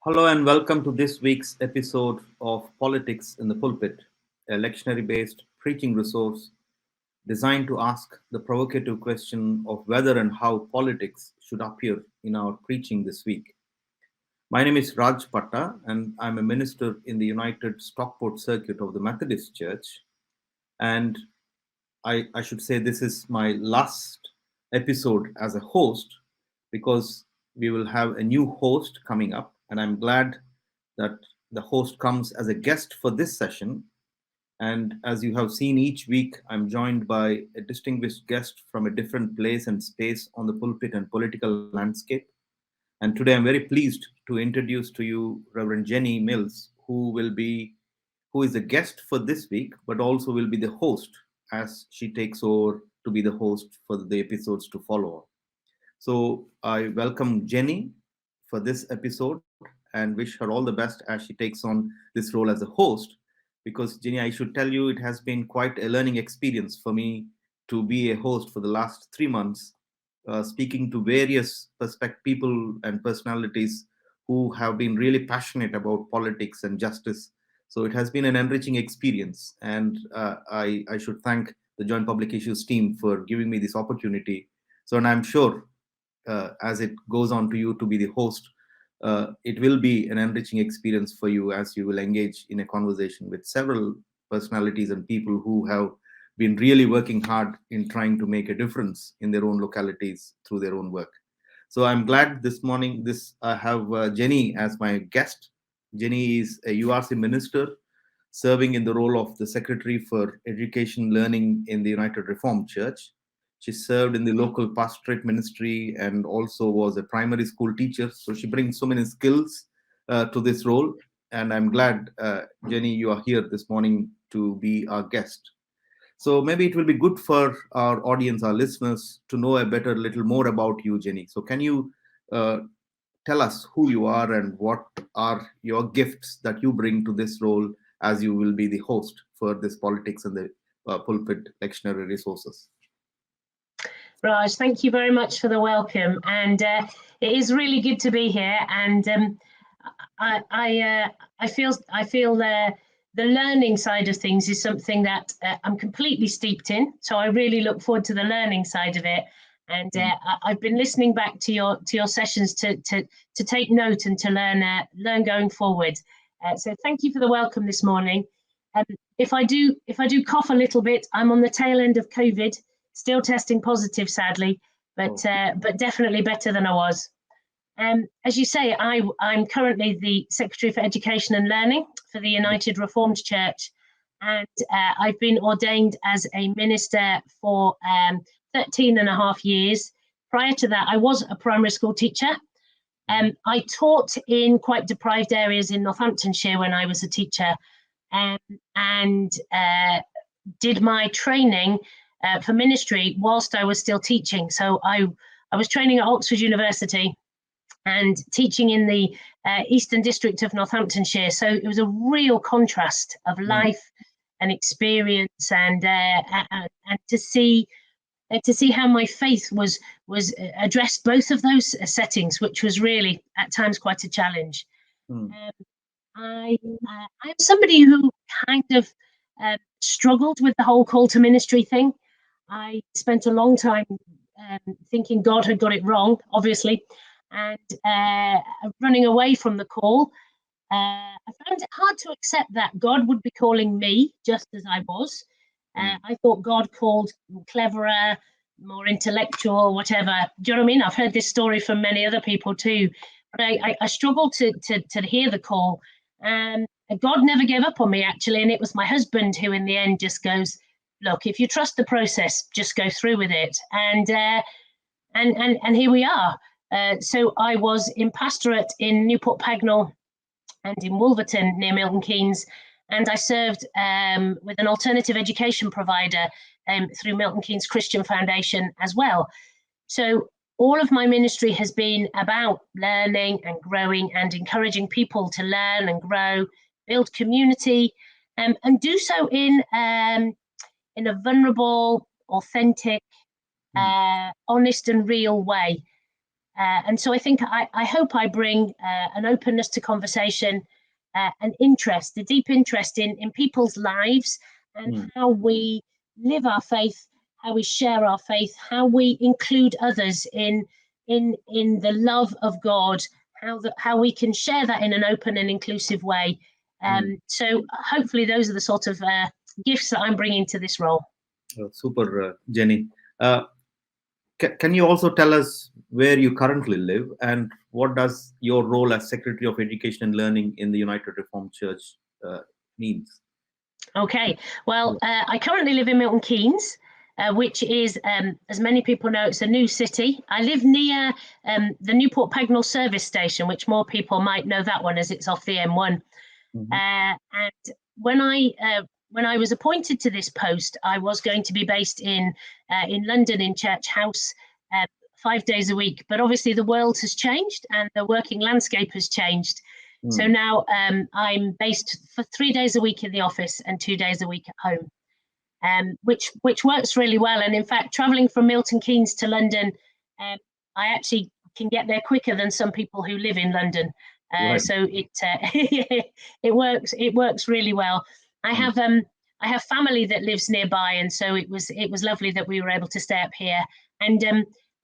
Hello and welcome to this week's episode of Politics in the Pulpit, a lectionary-based preaching resource designed to ask the provocative question of whether and how politics should appear in our preaching this week. My name is Raj Patta, and I'm a minister in the United Stockport Circuit of the Methodist Church. And I should say this is my last episode as a host because we will have a new host coming up, and I'm glad that the host comes as a guest for this session. And as you have seen each week, I'm joined by a distinguished guest from a different place and space on the pulpit and political landscape. And today I'm very pleased to introduce to you Reverend Jenny Mills, who is a guest for this week, but also will be the host as she takes over to be the host for the episodes to follow. So I welcome Jenny for this episode and wish her all the best as she takes on this role as a host. Because Jenny, I should tell you, it has been quite a learning experience for me to be a host for the last 3 months, speaking to various people and personalities who have been really passionate about politics and justice. So it has been an enriching experience, and I should thank the Joint Public Issues team for giving me this opportunity. So, and I'm sure as it goes on to you to be the host, it will be an enriching experience for you as you will engage in a conversation with several personalities and people who have been really working hard in trying to make a difference in their own localities through their own work. So I'm glad this morning I have Jenny as my guest. Jenny is a URC minister serving in the role of the Secretary for Education Learning in the United Reformed Church. She served in the local pastorate ministry and also was a primary school teacher. So she brings so many skills to this role. And I'm glad, Jenny, you are here this morning to be our guest. So maybe it will be good for our audience, our listeners, to know a little more about you, Jenny. So can you tell us who you are and what are your gifts that you bring to this role as you will be the host for this Politics in the Pulpit lectionary resources? Raj, thank you very much for the welcome, and it is really good to be here. And I feel the learning side of things is something that I'm completely steeped in. So I really look forward to the learning side of it. And I've been listening back to your sessions to take note and to learn going forward. So thank you for the welcome this morning. If I do cough a little bit, I'm on the tail end of COVID. Still testing positive, sadly, but definitely better than I was. As you say, I'm currently the Secretary for Education and Learning for the United Reformed Church, and I've been ordained as a minister for 13 and a half years. Prior to that, I was a primary school teacher. I taught in quite deprived areas in Northamptonshire when I was a teacher, and did my training for ministry whilst I was still teaching. So I was training at Oxford University and teaching in the Eastern District of Northamptonshire. So it was a real contrast of life and experience, and to see how my faith was addressed both of those settings, which was really at times quite a challenge. I'm somebody who kind of struggled with the whole call to ministry thing. I spent a long time thinking God had got it wrong, obviously, and running away from the call. I found it hard to accept that God would be calling me just as I was. I thought God called cleverer, more intellectual, whatever. Do you know what I mean? I've heard this story from many other people too, but I struggled to hear the call. God never gave up on me, actually, and it was my husband who in the end just goes, look, if you trust the process, just go through with it. And here we are. So I was in pastorate in Newport Pagnell and in Wolverton near Milton Keynes, and I served with an alternative education provider through Milton Keynes Christian Foundation as well. So all of my ministry has been about learning and growing and encouraging people to learn and grow, build community, and do so in a vulnerable, authentic, honest and real way. And so I think I hope I bring an openness to conversation, an interest, a deep interest in people's lives and how we live our faith, how we share our faith, how we include others in the love of God, how we can share that in an open and inclusive way. So hopefully those are the sort of gifts that I'm bringing to this role. Super, Jenny. Can you also tell us where you currently live and what does your role as Secretary of Education and Learning in the United Reformed Church means? Okay, well, I currently live in Milton Keynes, which is, as many people know, it's a new city. I live near the Newport Pagnell service station, which more people might know that one as it's off the M1. And when I was appointed to this post, I was going to be based in London in Church House 5 days a week. But obviously the world has changed and the working landscape has changed. So now I'm based for 3 days a week in the office and 2 days a week at home, which works really well. And in fact, traveling from Milton Keynes to London, I actually can get there quicker than some people who live in London. So it works really well. I have family that lives nearby, and so it was lovely that we were able to stay up here. And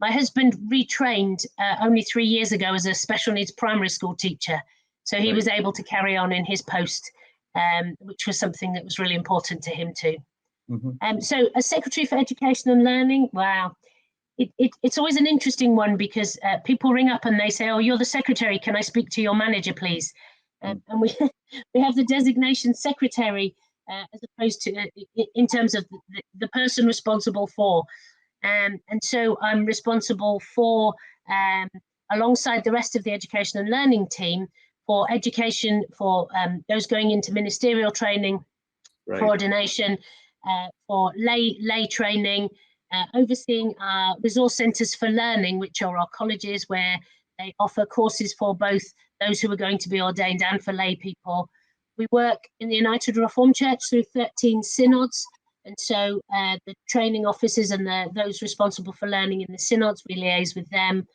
my husband retrained only 3 years ago as a special needs primary school teacher, so he was able to carry on in his post, which was something that was really important to him too. So as Secretary for Education and Learning, wow, it's always an interesting one because people ring up and they say, "Oh, you're the secretary. Can I speak to your manager, please?" And we have the designation secretary as opposed to in terms of the person responsible for. And so I'm responsible for, alongside the rest of the education and learning team, for education for those going into ministerial training, for ordination, for lay training, overseeing our resource centres for learning, which are our colleges where they offer courses for both those who are going to be ordained and for lay people. We work in the United Reformed Church through 13 synods, and so the training officers and those responsible for learning in the synods, we liaise with them.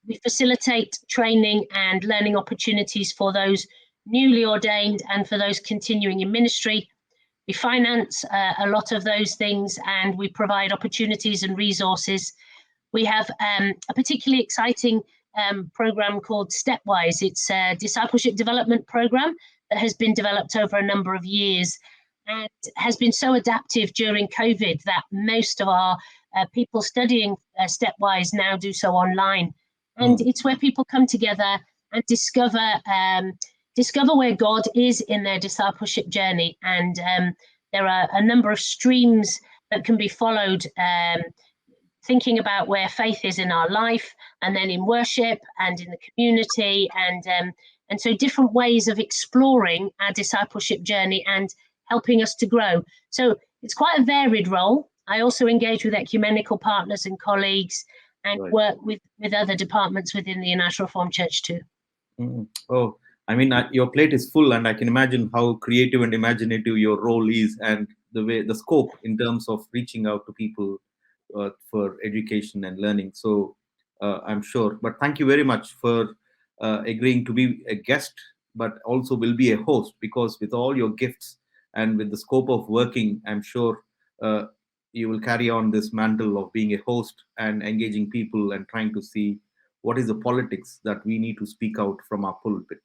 We facilitate training and learning opportunities for those newly ordained and for those continuing in ministry. We finance a lot of those things, and we provide opportunities and resources. We have a particularly exciting program called Stepwise. It's a discipleship development program that has been developed over a number of years and has been so adaptive during COVID that most of our people studying Stepwise now do so online. And it's where people come together and discover where God is in their discipleship journey. And there are a number of streams that can be followed, thinking about where faith is in our life, and then in worship and in the community, and so different ways of exploring our discipleship journey and helping us to grow. So it's quite a varied role. I also engage with ecumenical partners and colleagues and work with other departments within the United Reformed Church too. Oh, I mean, your plate is full, and I can imagine how creative and imaginative your role is, and the scope in terms of reaching out to people for education and learning. So I'm sure. But thank you very much for agreeing to be a guest, but also will be a host, because with all your gifts and with the scope of working, I'm sure you will carry on this mantle of being a host and engaging people and trying to see what is the politics that we need to speak out from our pulpit.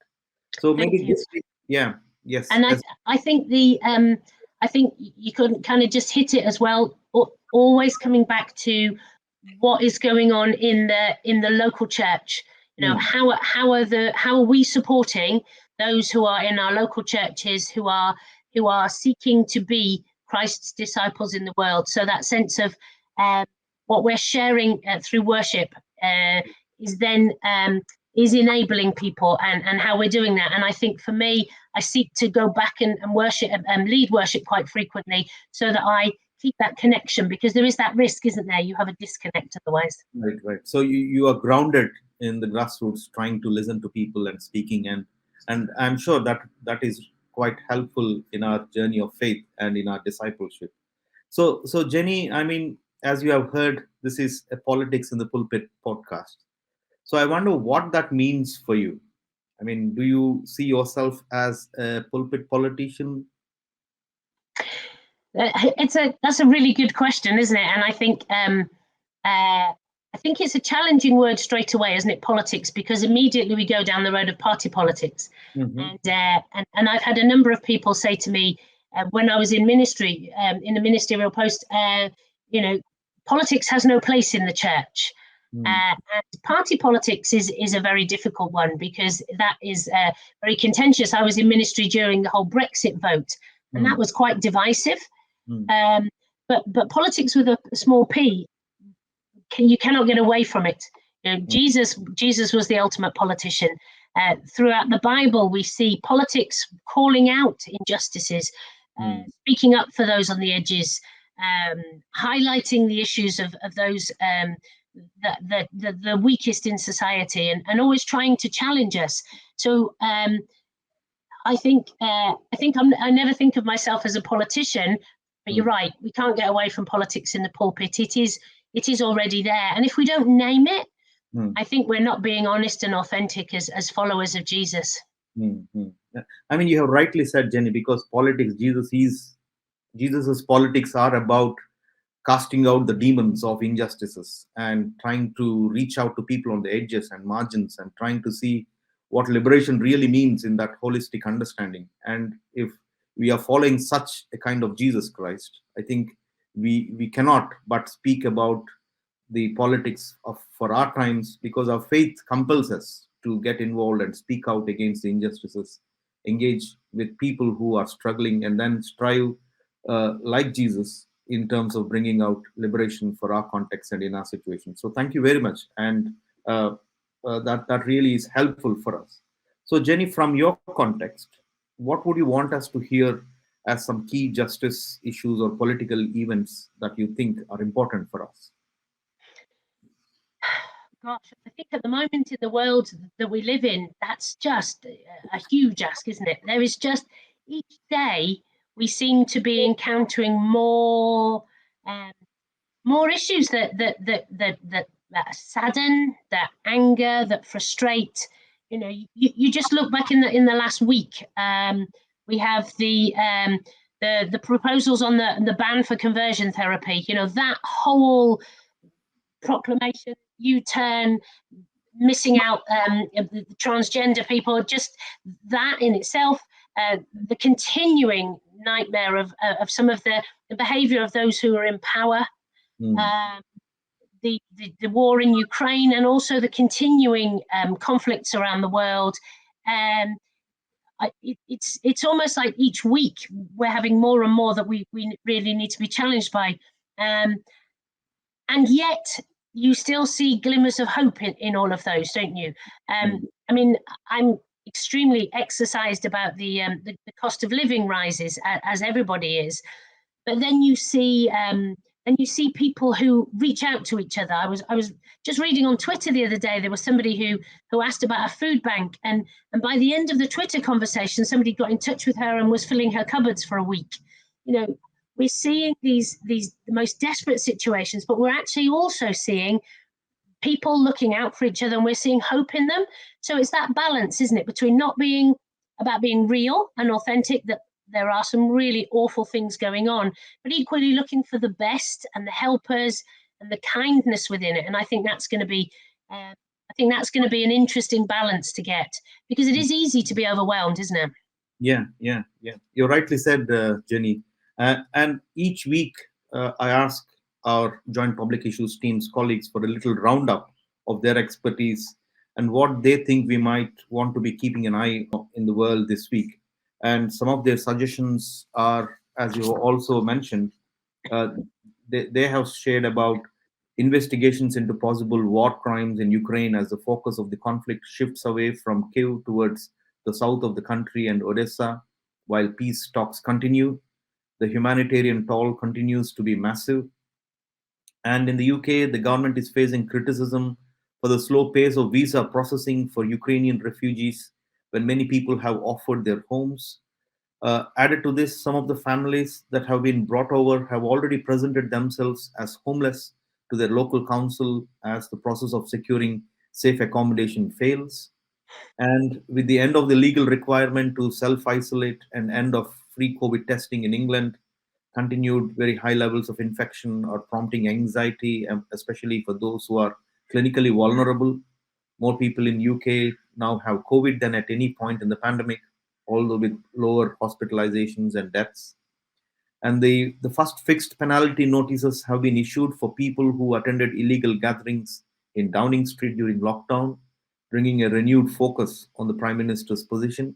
So maybe this week, yes. And I think I think you could kind of just hit it as well. Always coming back to what is going on in the local church. You know, how are we supporting those who are in our local churches who are seeking to be Christ's disciples in the world? So that sense of what we're sharing through worship is then is enabling people, and how we're doing that. And I think for me, I seek to go back and worship and lead worship quite frequently, so that I keep that connection, because there is that risk, isn't there? You have a disconnect otherwise. Right. So you are grounded in the grassroots, trying to listen to people and speaking, and I'm sure that is quite helpful in our journey of faith and in our discipleship. So Jenny, I mean, as you have heard, this is a Politics in the Pulpit podcast. So I wonder what that means for you. I mean, do you see yourself as a pulpit politician? That's a really good question, isn't it? And I think it's a challenging word straight away, isn't it? Politics, because immediately we go down the road of party politics. Mm-hmm. And I've had a number of people say to me when I was in ministry, in a ministerial post, politics has no place in the church. And party politics is a very difficult one, because that is very contentious. I was in ministry during the whole Brexit vote, and that was quite divisive. But politics with a small p, you cannot get away from it. Jesus was the ultimate politician. Throughout the Bible, we see politics calling out injustices, speaking up for those on the edges, highlighting the issues of those the weakest in society, and always trying to challenge us. So I never think of myself as a politician, but you're right. We can't get away from politics in the pulpit. It is already there, and if we don't name it, I think we're not being honest and authentic as followers of Jesus. I mean, you have rightly said, Jenny, because politics, Jesus's politics are about casting out the demons of injustices and trying to reach out to people on the edges and margins, and trying to see what liberation really means in that holistic understanding. And if we are following such a kind of Jesus Christ, I think we cannot but speak about the politics for our times, because our faith compels us to get involved and speak out against the injustices, engage with people who are struggling, and then strive like Jesus in terms of bringing out liberation for our context and in our situation. So thank you very much, and that really is helpful for us. So Jenny, from your context, what would you want us to hear as some key justice issues or political events that you think are important for us? Gosh, I think at the moment in the world that we live in, that's just a huge ask, isn't it? There is just, each day we seem to be encountering more issues that sadden, that anger, that frustrate. You just look back in the last week. We have the proposals on the ban for conversion therapy. That whole proclamation, U-turn, missing out the transgender people, just that in itself, the continuing nightmare of some of the behavior of those who are in power, the war in Ukraine, and also the continuing conflicts around the world. It's almost like each week we're having more and more that we really need to be challenged by. And yet you still see glimmers of hope in all of those, don't you? I mean, I'm extremely exercised about the cost of living rises, as everybody is, but then you see people who reach out to each other. I was just reading on Twitter the other day. There was somebody who asked about a food bank, and by the end of the Twitter conversation, somebody got in touch with her and was filling her cupboards for a week. We're seeing these the most desperate situations, but we're actually also seeing people looking out for each other, and we're seeing hope in them. So it's that balance, isn't it, between not being about being real and authentic, that there are some really awful things going on, but equally looking for the best and the helpers and the kindness within it. And I think that's going to be an interesting balance to get, because it is easy to be overwhelmed, isn't it? Yeah. You rightly said, Jenny. And each week, I ask our joint public issues team's colleagues for a little roundup of their expertise and what they think we might want to be keeping an eye on in the world this week. And some of their suggestions are, as you also mentioned, they have shared about investigations into possible war crimes in Ukraine as the focus of the conflict shifts away from Kyiv towards the south of the country and Odessa, while peace talks continue. The humanitarian toll continues to be massive. And in the UK, the government is facing criticism for the slow pace of visa processing for Ukrainian refugees, when many people have offered their homes. Added to this, some of the families that have been brought over have already presented themselves as homeless to their local council as the process of securing safe accommodation fails, and with the end of the legal requirement to self isolate and end of free COVID testing in England, continued very high levels of infection are prompting anxiety, especially for those who are clinically vulnerable. More people in UK now have COVID than at any point in the pandemic, although with lower hospitalizations and deaths. And the first fixed penalty notices have been issued for people who attended illegal gatherings in Downing Street during lockdown, bringing a renewed focus on the Prime Minister's position.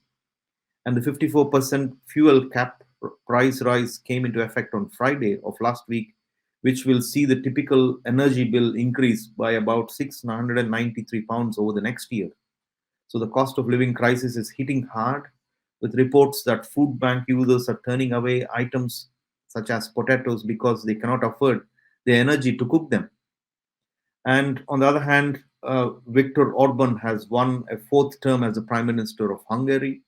And the 54% fuel cap price rise came into effect on Friday of last week, which will see the typical energy bill increase by about £693 over the next year. So the cost of living crisis is hitting hard, with reports that food bank users are turning away items such as potatoes because they cannot afford the energy to cook them. And on the other hand, Viktor Orban has won a fourth term as the Prime Minister of Hungary.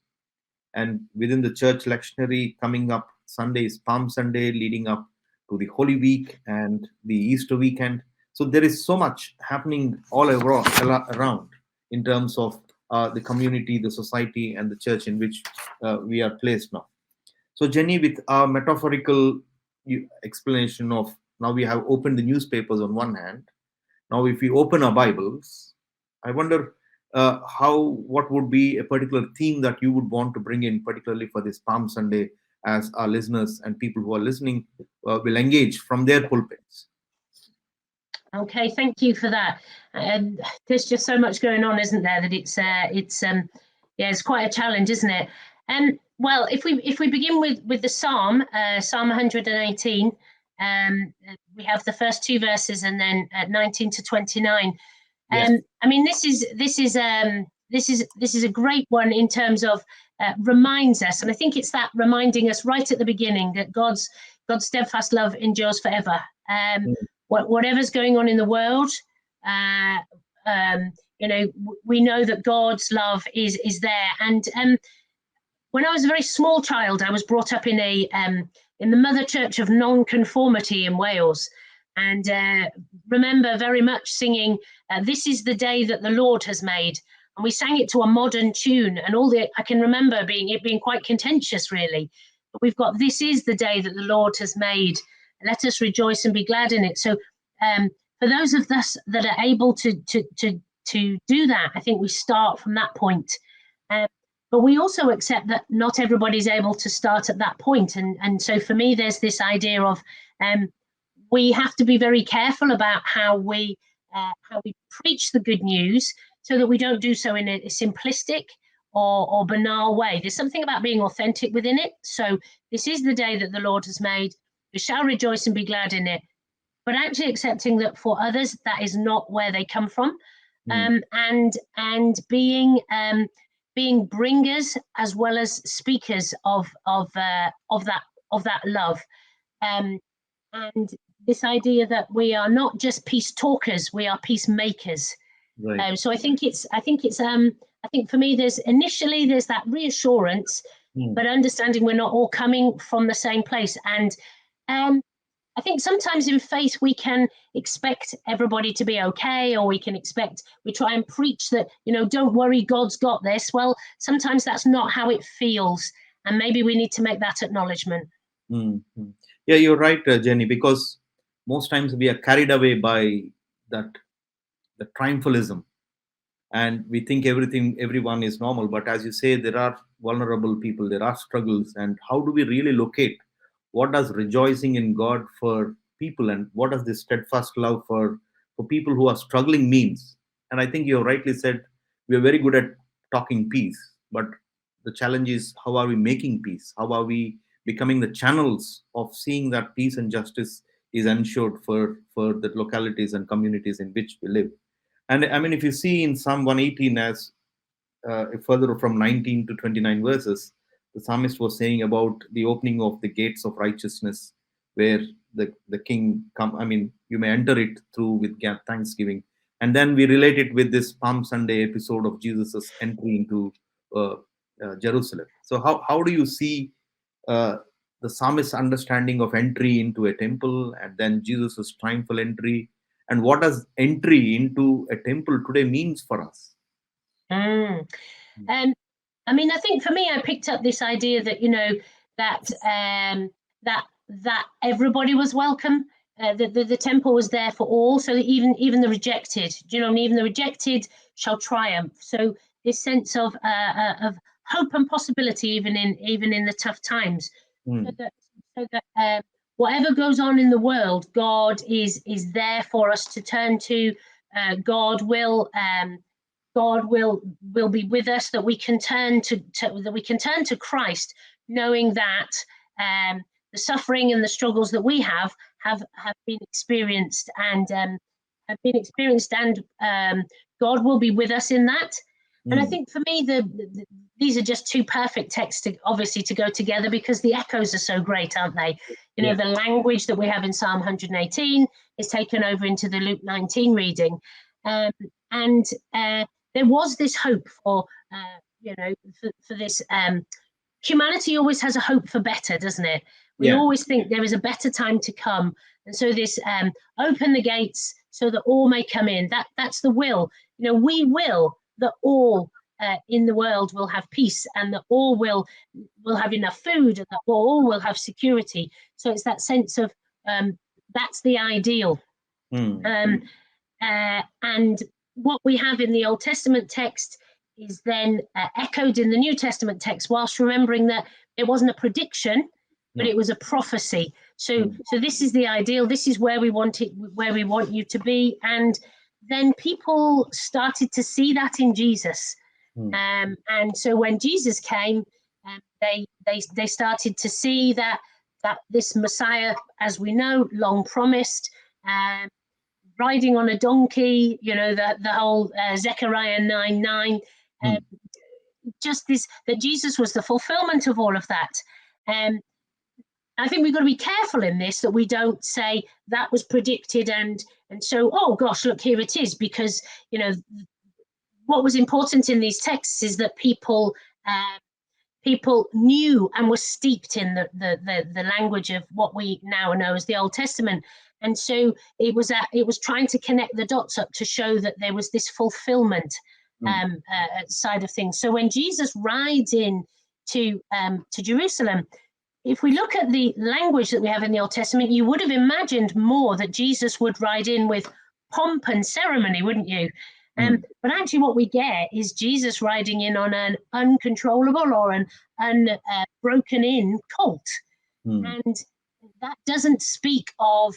And within the church lectionary, coming up Sunday is Palm Sunday, leading up to the Holy Week and the Easter weekend. So there is so much happening all around in terms of the community, the society, and the church in which we are placed now. So, Jenny, with our metaphorical explanation of now we have opened the newspapers on one hand. Now, if we open our Bibles, I wonder what would be a particular theme that you would want to bring in, particularly for this Palm Sunday, as our listeners and people who are listening will engage from their pulpits. Okay, thank you for that. There's just so much going on, isn't there? That it's quite a challenge, isn't it? Well, if we begin with the Psalm 118, we have the first two verses and then 19 to 29. Yes. I mean, this is a great one in terms of reminds us, and I think it's that reminding us right at the beginning that God's steadfast love endures forever. Whatever's going on in the world, we know that God's love is there. And when I was a very small child, I was brought up in the Mother Church of Nonconformity in Wales, and remember very much singing "This is the day that the Lord has made," and we sang it to a modern tune. And I can remember it being quite contentious, really. But we've got "This is the day that the Lord has made. Let us rejoice and be glad in it." So for those of us that are able to do that, I think we start from that point. But we also accept that not everybody's able to start at that point. And so for me, there's this idea of we have to be very careful about how we preach the good news so that we don't do so in a simplistic or banal way. There's something about being authentic within it. So this is the day that the Lord has made. We shall rejoice and be glad in it. But actually accepting that for others, that is not where they come from. And being bringers as well as speakers of that love. And this idea that we are not just peace talkers, we are peacemakers. Right. So I think for me, there's that reassurance, but understanding we're not all coming from the same place. And I think sometimes in faith we can expect everybody to be okay, or we try and preach that, don't worry, God's got this. Well, sometimes that's not how it feels, and maybe we need to make that acknowledgement. Mm-hmm. Yeah, you're right, Jenny, because most times we are carried away by the triumphalism, and we think everyone is normal. But as you say, there are vulnerable people, there are struggles, and how do we really locate what does rejoicing in God for people, and what does this steadfast love for people who are struggling means? And I think you have rightly said we are very good at talking peace, but the challenge is, how are we making peace? How are we becoming the channels of seeing that peace and justice is ensured for the localities and communities in which we live? And I mean, if you see in Psalm 118, as further from 19 to 29 verses, the psalmist was saying about the opening of the gates of righteousness, where the king come. I mean, you may enter it through with thanksgiving. And then we relate it with this Palm Sunday episode of Jesus's entry into Jerusalem. So how do you see the psalmist's understanding of entry into a temple, and then Jesus's triumphal entry, and what does entry into a temple today means for us. Mm. I mean, I think for me, I picked up this idea that, that everybody was welcome. The temple was there for all, so that even the rejected, even the rejected shall triumph. So this sense of hope and possibility, even in the tough times, so that whatever goes on in the world, God is there for us to turn to. God will be with us, that we can turn to Christ, knowing that the suffering and the struggles that we have been experienced, and God will be with us in that. And I think for me, these are just two perfect texts to go together, because the echoes are so great, aren't they? The language that we have in Psalm 118 is taken over into the Luke 19 reading, and there was this hope for this. Humanity always has a hope for better, doesn't it? We always think there is a better time to come, and so this open the gates so that all may come in. That's the will. We will that all in the world will have peace, and that all will have enough food, and that all will have security. So it's that sense of that's the ideal. And what we have in the Old Testament text is then echoed in the New Testament text, whilst remembering that it wasn't a prediction, but it was a prophecy. So this is the ideal. This is where we want you to be. And then people started to see that in Jesus. And so when Jesus came, they started to see that this Messiah, as we know, long promised, riding on a donkey, the whole Zechariah 9:9, just this, that Jesus was the fulfillment of all of that. I think we've got to be careful in this, that we don't say that was predicted and so, oh gosh, look, here it is, because what was important in these texts is that people knew and were steeped in the language of what we now know as the Old Testament. And so it was trying to connect the dots up to show that there was this fulfillment side of things. So when Jesus rides in to Jerusalem, if we look at the language that we have in the Old Testament, you would have imagined more that Jesus would ride in with pomp and ceremony, wouldn't you? But actually what we get is Jesus riding in on an uncontrollable or an unbroken in colt. And that doesn't speak of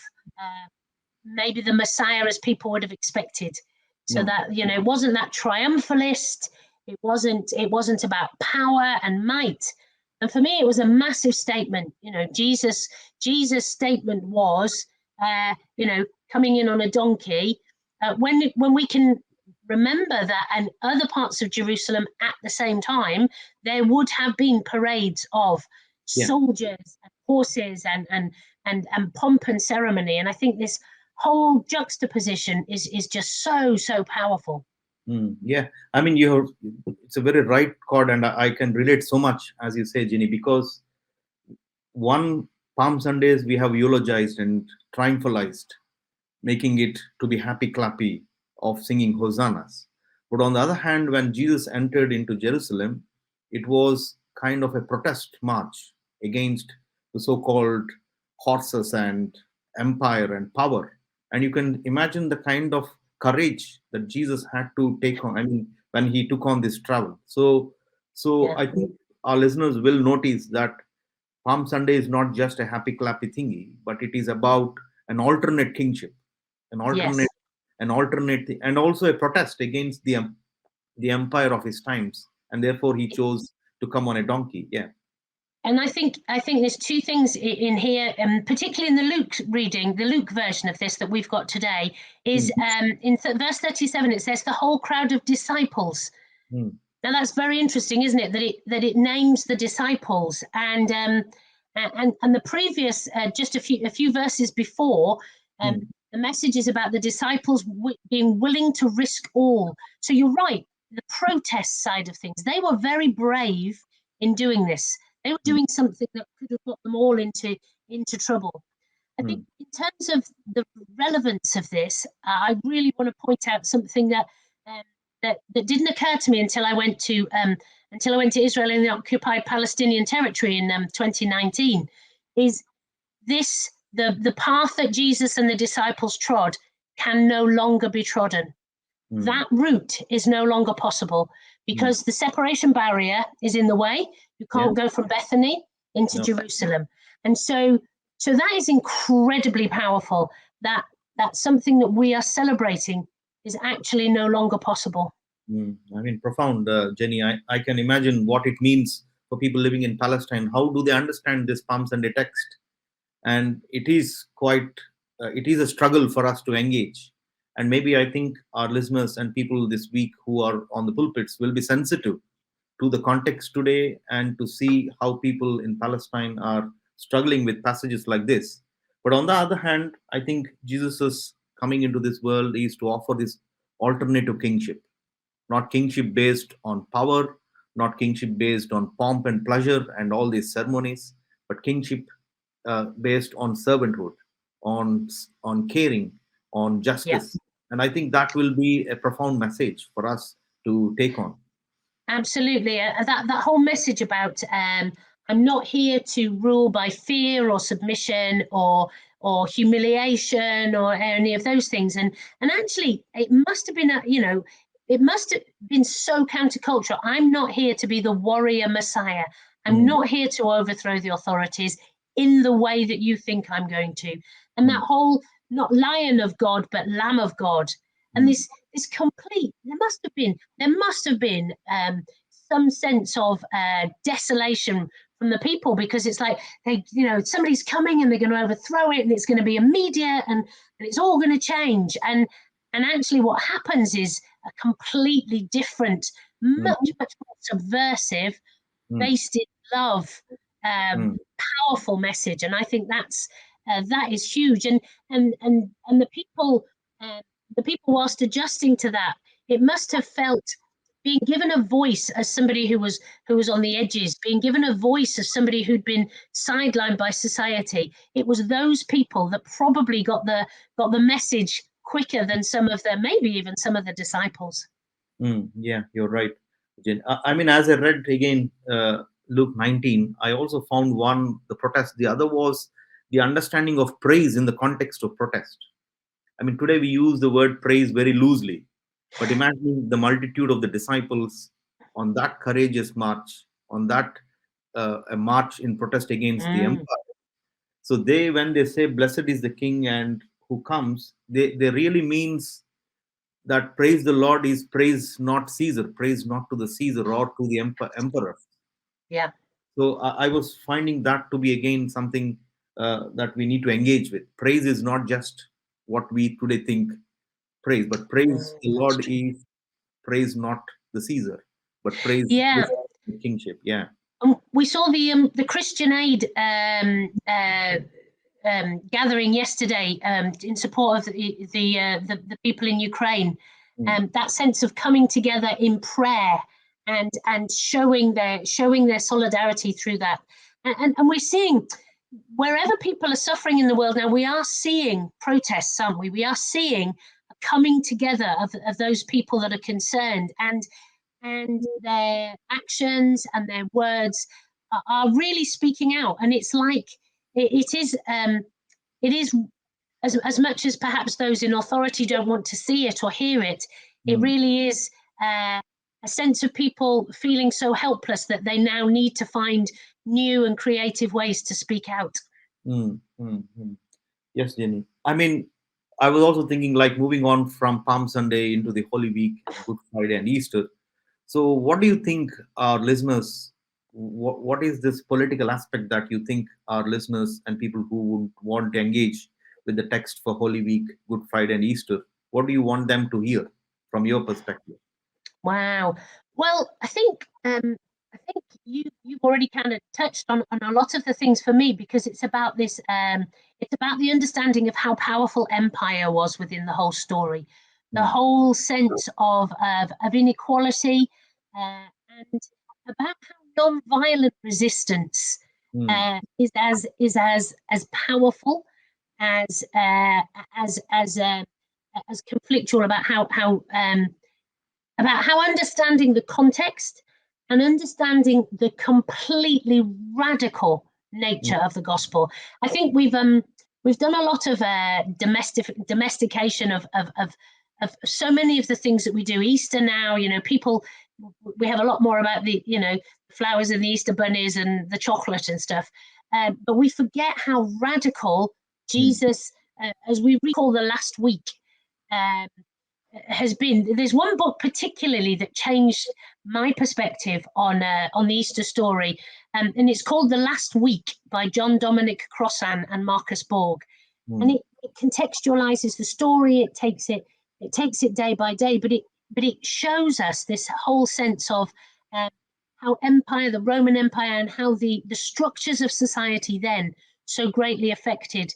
maybe the Messiah as people would have expected. So that, it wasn't that triumphalist. It wasn't about power and might. And for me, it was a massive statement. Jesus' statement was, coming in on a donkey. When we can remember that, and other parts of Jerusalem at the same time, there would have been parades of soldiers and horses and pomp and ceremony. And I think this whole juxtaposition is just so powerful. I mean, it's a very right chord, and I can relate so much, as you say, Jenny, because one Palm Sundays we have eulogized and triumphalized, making it to be happy clappy of singing hosannas. But on the other hand, when Jesus entered into Jerusalem, it was kind of a protest march against the so-called horses and empire and power. And you can imagine the kind of courage that Jesus had to take on, I mean, when he took on this travel. So I think our listeners will notice that Palm Sunday is not just a happy clappy thingy, but it is about an alternate kingship, an alternate, and also a protest against the empire of his times, and therefore he chose to come on a donkey. And I think there's two things in here, particularly in the Luke reading, the Luke version of this that we've got today, is in verse 37, it says the whole crowd of disciples. Now that's very interesting, isn't it? That it names the disciples, and the previous just a few verses before, the message is about the disciples being willing to risk all. So you're right, the protest side of things, they were very brave in doing this. They were doing something that could have got them all into trouble. I think in terms of the relevance of this, I really want to point out something that didn't occur to me until I went to Israel and the occupied Palestinian territory in 2019. Is this the path that Jesus and the disciples trod can no longer be trodden? That route is no longer possible because the separation barrier is in the way. You can't go from Bethany into Jerusalem. And so that is incredibly powerful. That's something that we are celebrating is actually no longer possible. I mean, profound, Jenny. I can imagine what it means for people living in Palestine. How do they understand this Palm Sunday text? And it is it is a struggle for us to engage. And maybe I think our listeners and people this week who are on the pulpits will be sensitive to the context today and to see how people in Palestine are struggling with passages like this. But on the other hand, I think Jesus' coming into this world is to offer this alternative kingship, not kingship based on power, not kingship based on pomp and pleasure and all these ceremonies, but kingship based on servanthood, on caring, on justice. And I think that will be a profound message for us to take on. Absolutely. That whole message about I'm not here to rule by fear or submission or humiliation or any of those things. And actually, it must have been it must have been so countercultural. I'm not here to be the warrior Messiah. I'm not here to overthrow the authorities in the way that you think I'm going to. And that whole, not Lion of God, but Lamb of God. And this complete, there must have been some sense of desolation from the people, because it's like, somebody's coming and they're going to overthrow it and it's going to be immediate and it's all going to change. And actually what happens is a completely different, much more subversive, based in love, powerful message. And I think that is huge. And the people, whilst adjusting to that, it must have felt being given a voice as somebody who was on the edges, being given a voice as somebody who'd been sidelined by society. It was those people that probably got the message quicker than maybe even some of the disciples. Yeah, you're right, Jen. I mean, as I read again Luke 19, I also found one, the protest. The other was the understanding of praise in the context of protest. I mean, today we use the word praise very loosely, but imagine the multitude of the disciples on that courageous march, on that a march in protest against the empire. So when they say, "Blessed is the King and who comes," they really means that praise the Lord is praise not Caesar, praise not to the Caesar or to the emperor. Yeah. So I was finding that to be again something that we need to engage with. Praise is not just what we today think praise, but praise the Lord is praise not the Caesar, but praise the kingship. Yeah. We saw the Christian Aid gathering yesterday in support of the people in Ukraine. That sense of coming together in prayer and showing their solidarity through that. And we're seeing, wherever people are suffering in the world now, we are seeing protests, aren't we? We are seeing a coming together of those people that are concerned, and their actions and their words are really speaking out. And it's like it is as much as perhaps those in authority don't want to see it or hear it. It really is a sense of people feeling so helpless that they now need to find new and creative ways to speak out. Yes, Jenny. I mean, I was also thinking, like, moving on from Palm Sunday into the Holy Week, Good Friday and Easter. So what do you think our listeners, what is this political aspect that you think our listeners and people who would want to engage with the text for Holy Week, Good Friday and Easter, what do you want them to hear from your perspective? Wow. Well, I think you've already kind of touched on a lot of the things for me, because it's about this. It's about the understanding of how powerful empire was within the whole story, the whole sense of inequality, and about how non-violent resistance is as powerful as conflictual about how understanding the context and understanding the completely radical nature of the gospel. I think we've done a lot of domestication of so many of the things that we do. Easter now, we have a lot more about the flowers and the Easter bunnies and the chocolate and stuff, but we forget how radical Jesus, as we recall the last week, has been. There's one book particularly that changed my perspective on the Easter story, and it's called The Last Week by John Dominic Crossan and Marcus Borg. And it contextualizes the story. It takes it day by day, but it shows us this whole sense of how the Roman Empire, and how the structures of society then so greatly affected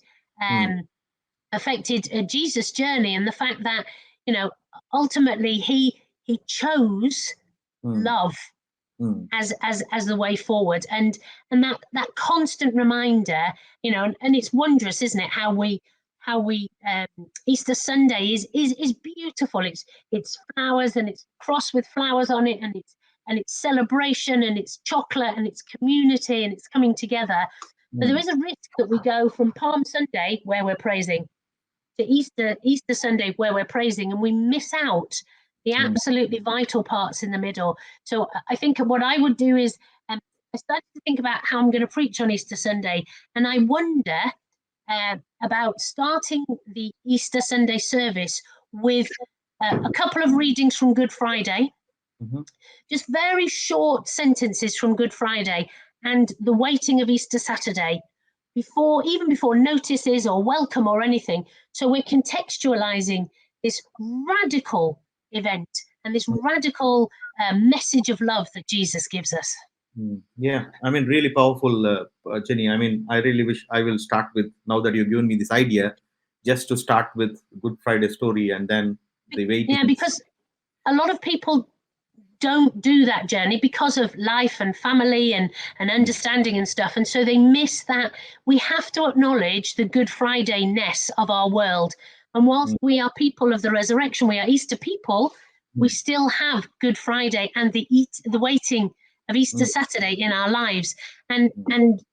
Jesus' journey, and the fact that ultimately he chose love as the way forward, and that constant reminder, and it's wondrous, isn't it, how we Easter Sunday is beautiful. It's flowers, and it's cross with flowers on it, and it's celebration, and it's chocolate, and it's community, and it's coming together. But there is a risk that we go from Palm Sunday, where we're praising, to Easter Sunday, where we're praising, and we miss out the absolutely vital parts in the middle. So I think what I would do is I started to think about how I'm going to preach on Easter Sunday, and I wonder about starting the Easter Sunday service with a couple of readings from Good Friday, just very short sentences from Good Friday, and the waiting of Easter Saturday, before notices or welcome or anything. So we're contextualizing this radical event and this radical message of love that Jesus gives us. Yeah, really powerful, Jenny. I really wish I will start with, now that you've given me this idea, just to start with Good Friday story, and then the waiting. Yeah, because a lot of people don't do that journey because of life and family and understanding and stuff, and so they miss that. We have to acknowledge the Good Friday-ness of our world, and whilst we are people of the resurrection, we are Easter people, we still have Good Friday and the waiting of Easter Saturday in our lives, and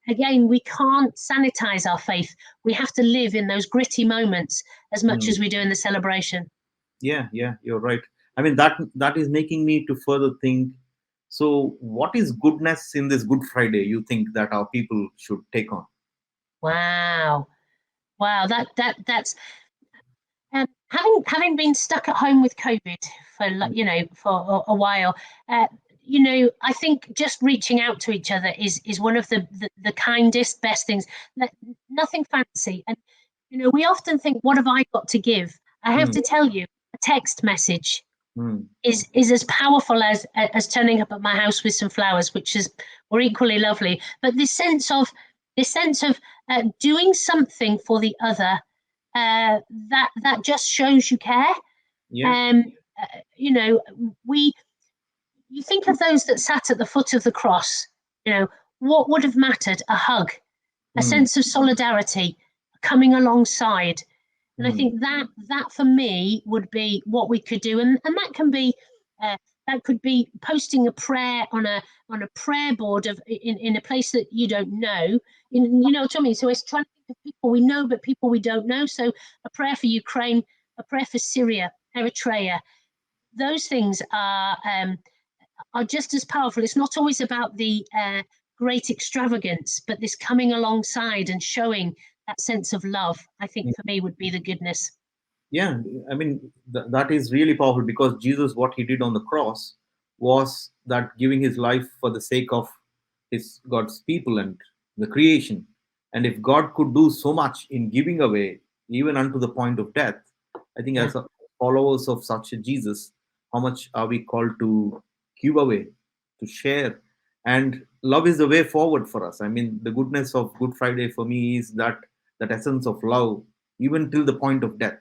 again, we can't sanitize our faith. We have to live in those gritty moments as much as we do in the celebration. Yeah, you're right. That is making me to further think, so what is goodness in this Good Friday you think that our people should take on? Wow, that's having been stuck at home with COVID for a while. I think just reaching out to each other is one of the kindest, best things. Nothing fancy, and we often think, what have I got to give? I have to tell you, a text message is as powerful as turning up at my house with some flowers, were equally lovely. But this sense of doing something for the other, that just shows you care. You think of those that sat at the foot of the cross. What would have mattered? A hug, a sense of solidarity, coming alongside. And I think that for me would be what we could do, and that can be that could be posting a prayer on a prayer board in a place that you don't know. You know what I mean? So it's trying to think of people we know, but people we don't know. So a prayer for Ukraine, a prayer for Syria, Eritrea. Those things are just as powerful. It's not always about the great extravagance, but this coming alongside and showing that sense of love, I think for me would be the goodness. Yeah, that is really powerful, because Jesus, what he did on the cross was that giving his life for the sake of God's people and the creation. And if God could do so much in giving away, even unto the point of death, I think as followers of such a Jesus, how much are we called to give away, to share? And love is the way forward for us. The goodness of Good Friday for me is that essence of love, even till the point of death.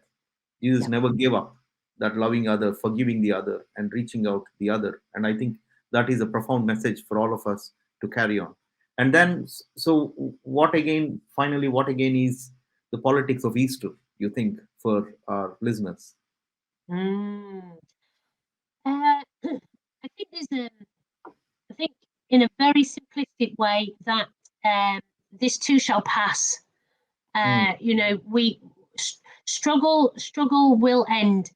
Jesus never gave up that loving other, forgiving the other, and reaching out to the other. And I think that is a profound message for all of us to carry on. And then, so what again is the politics of Easter, you think, for our listeners? Mm. I think I think in a very simplistic way that this too shall pass. Mm, We struggle will end.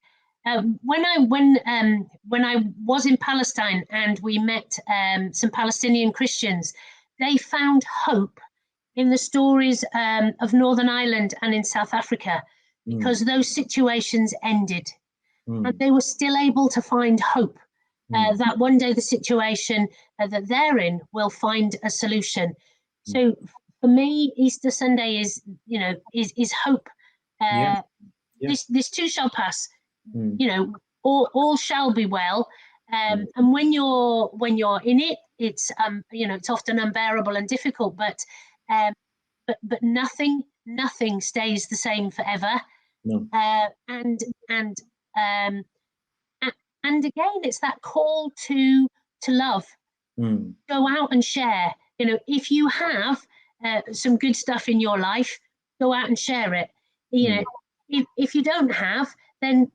When I was in Palestine and we met some Palestinian Christians, they found hope in the stories of Northern Ireland and in South Africa, mm, because those situations ended, and mm, they were still able to find hope mm, that one day the situation that they're in will find a solution. mm. So for me, Easter Sunday is hope. Yeah, Uh, yeah. this too shall pass. Mm, All shall be well. mm, And when you're in it, it's often unbearable and difficult. Um, but nothing stays the same forever. no. And um, and again, it's that call to love. Mm, Go out and share. If you have some good stuff in your life, go out and share it. you mm, know if you don't have, then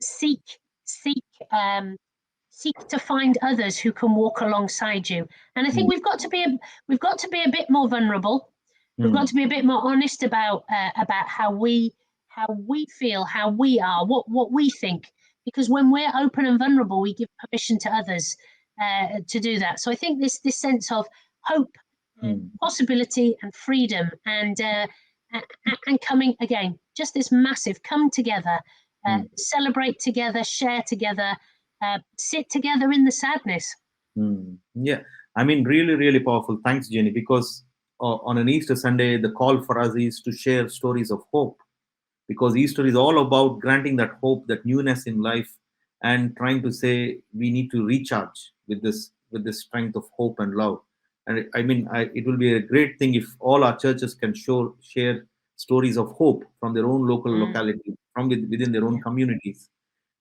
seek um seek to find others who can walk alongside you. And I think mm, we've got to be a bit more vulnerable. We've got mm, to be a bit more honest about how we feel, how we are, what we think. Because when we're open and vulnerable, we give permission to others to do that. So I think this sense of hope and mm, possibility and freedom and coming again, just this massive come together, mm. celebrate together, share together, sit together in the sadness. Yeah, I mean, really, really powerful. Thanks, Jenny, because on an Easter Sunday, the call for us is to share stories of hope, because Easter is all about granting that hope, that newness in life, and trying to say we need to recharge with this strength of hope and love. And I mean, it will be a great thing if all our churches can share stories of hope from their own local Mm, locality, from within their own yeah, communities,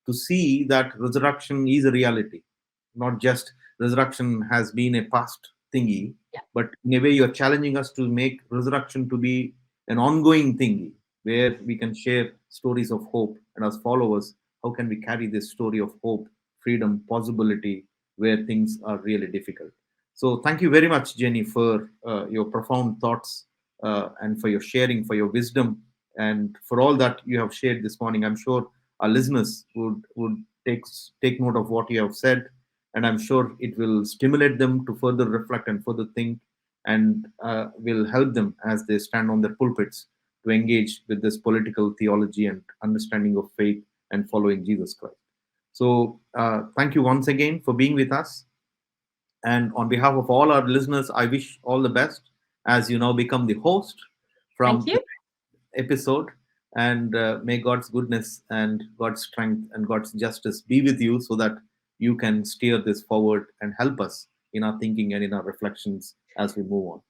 to see that resurrection is a reality, not just resurrection has been a past thingy, yeah. but in a way you're challenging us to make resurrection to be an ongoing thingy where we can share stories of hope. And as followers, how can we carry this story of hope, freedom, possibility where things are really difficult? So thank you very much, Jenny, for your profound thoughts, and for your sharing, for your wisdom, and for all that you have shared this morning. I'm sure our listeners would take note of what you have said, and I'm sure it will stimulate them to further reflect and further think, and will help them as they stand on their pulpits to engage with this political theology and understanding of faith and following Jesus Christ. So thank you once again for being with us, and on behalf of all our listeners, I wish all the best as you now become the host Thank from the you. episode. And may God's goodness and God's strength and God's justice be with you so that you can steer this forward and help us in our thinking and in our reflections as we move on.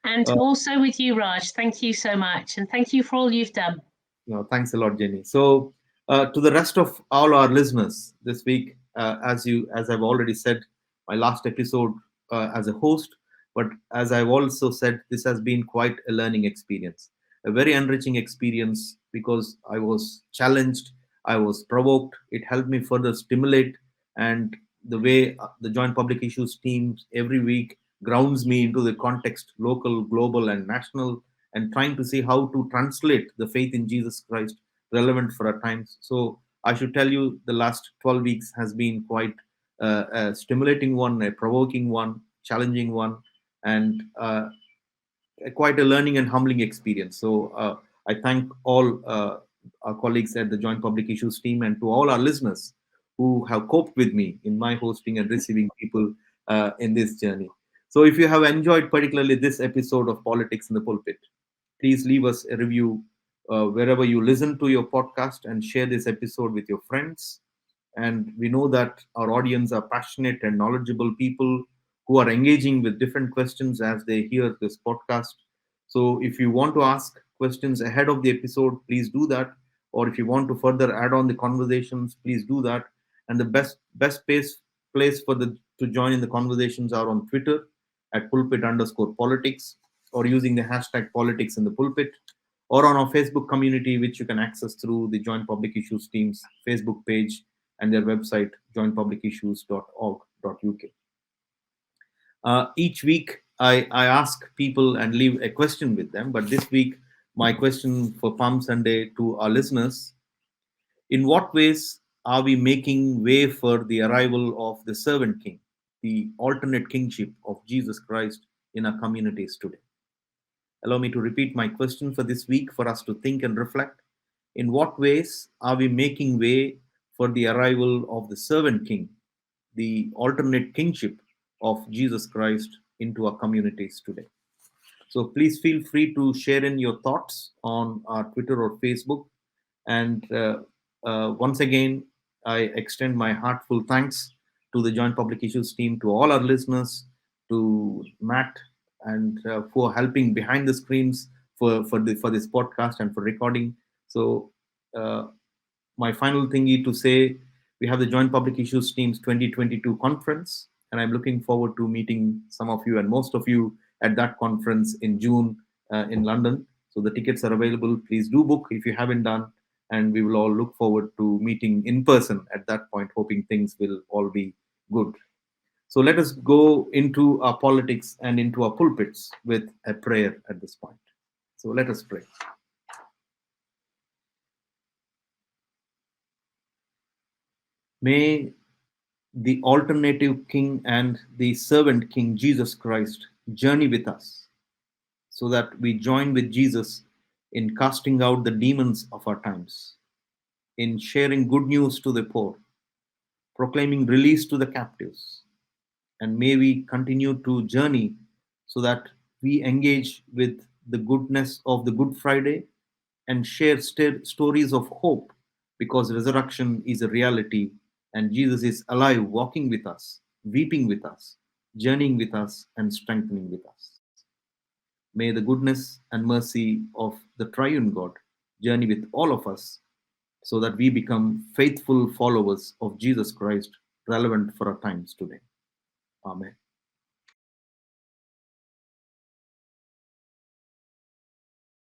And also with you, Raj. Thank you so much. And thank you for all you've done. No, thanks a lot, Jenny. So, to the rest of all our listeners this week, as I've already said, my last episode as a host, but as I've also said, this has been quite a learning experience, a very enriching experience, because I was challenged, I was provoked. It helped me further stimulate, and the way the Joint Public Issues team every week grounds me into the context, local, global, and national, and trying to see how to translate the faith in Jesus Christ relevant for our times. So I should tell you, the last 12 weeks has been quite a stimulating one, a provoking one, challenging one, and quite a learning and humbling experience. So I thank all our colleagues at the Joint Public Issues team, and to all our listeners who have coped with me in my hosting and receiving people in this journey. So if you have enjoyed particularly this episode of Politics in the Pulpit, please leave us a review wherever you listen to your podcast, and share this episode with your friends. And we know that our audience are passionate and knowledgeable people who are engaging with different questions as they hear this podcast. So if you want to ask questions ahead of the episode, please do that. Or if you want to further add on the conversations, please do that. And the best place for the to join in the conversations are on Twitter at pulpit_politics, or using the hashtag politics in the pulpit, or on our Facebook community, which you can access through the Joint Public Issues team's Facebook page and their website, jointpublicissues.org.uk. Each week, I ask people and leave a question with them. But this week, my question for Palm Sunday to our listeners: in what ways are we making way for the arrival of the servant king, the alternate kingship of Jesus Christ in our communities today? Allow me to repeat my question for this week for us to think and reflect. In what ways are we making way for the arrival of the servant king, the alternate kingship of Jesus Christ into our communities today? So please feel free to share in your thoughts on our Twitter or Facebook. And once again, I extend my heartful thanks to the Joint Public Issues team, to all our listeners, to Matt, and for helping behind the screens for this podcast and for recording. So my final thingy to say, we have the Joint Public Issues team's 2022 conference, and I'm looking forward to meeting some of you and most of you at that conference in June in London. So the tickets are available. Please do book if you haven't done, and we will all look forward to meeting in person at that point, hoping things will all be good. So let us go into our politics and into our pulpits with a prayer at this point. So let us pray. May the alternative king and the servant king, Jesus Christ, journey with us so that we join with Jesus in casting out the demons of our times, in sharing good news to the poor, proclaiming release to the captives. And may we continue to journey so that we engage with the goodness of the Good Friday and share stories of hope, because resurrection is a reality and Jesus is alive, walking with us, weeping with us, journeying with us, and strengthening with us. May the goodness and mercy of the triune God journey with all of us so that we become faithful followers of Jesus Christ, relevant for our times today. Amen.